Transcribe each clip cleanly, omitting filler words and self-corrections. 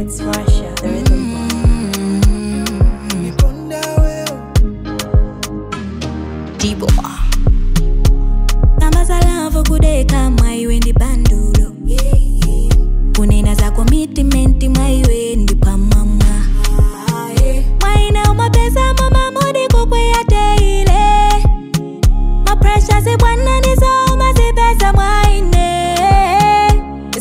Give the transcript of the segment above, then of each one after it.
It's Russia, the rhythm boy. Dibo kama salavu kudeka maiwe ndi bandulo kunena za commitment maiwe ndi pamama maina umapesa mama mudi kukwea teile ma pressures bwana nizo umazipesa mwaine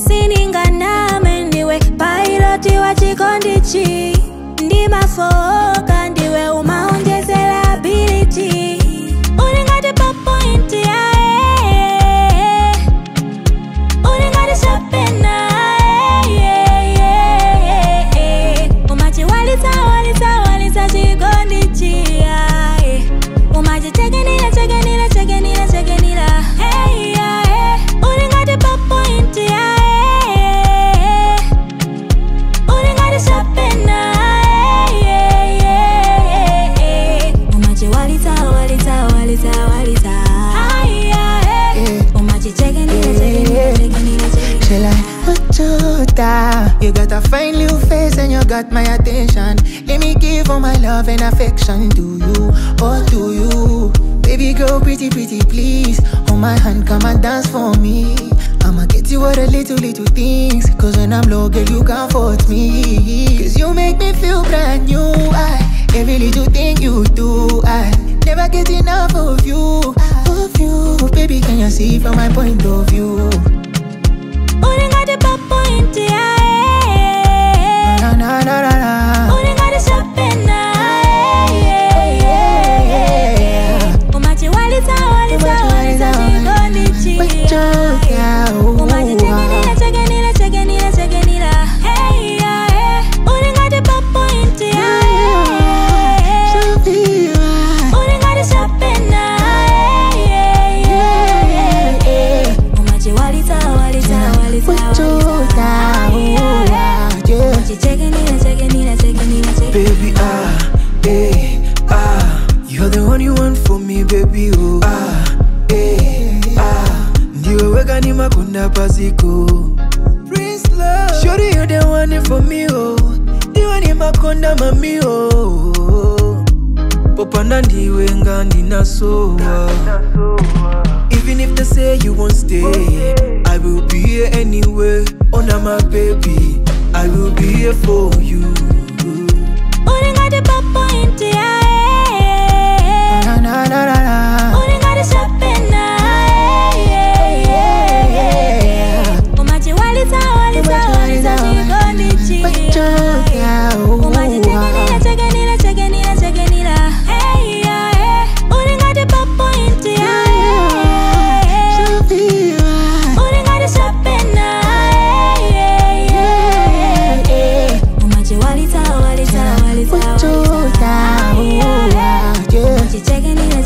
siningana mendiwe piloti wa chikondichi ndi mafoka ndiwe umaonjezela ability uningati pa point ya uningati shapena umachi walisa chikondichi umachi chegenila uningati pa point ya uningati shapena umachi walisa umachi chegenila Shall I put you down? You got a fine little face and you got my attention. Let me give all my love and affection to you, oh to you. Baby girl, pretty please, hold my hand, come and dance for me. I'ma get you all the little things, cause when I'm low, girl, you comfort me. Cause you make me feel brand new, every little thing you do, I never get enough of you. Baby, can you see from my point of view? uningati pa point ya uningati shapena umachi walisa chikondichi umachi chegenila uningati pa point ya uningati shapena umachi walisa Baby, you're the one you want for me, baby, oh. Ndiwe weka ni makunda pasiko. Prince Love, shorty, you're the one for me, oh. Ndiwe ni makunda mami, oh. Popanda ndiwe ngandi nasowa. Even if they say you won't stay, I will be here anyway. Oh, now my baby, I will be here for you. uningati pa point ya uningati shapena umachi walisa chikondichi umachi chegenila uningati pa point ya uningati shapena umachi walisa umachi chegenila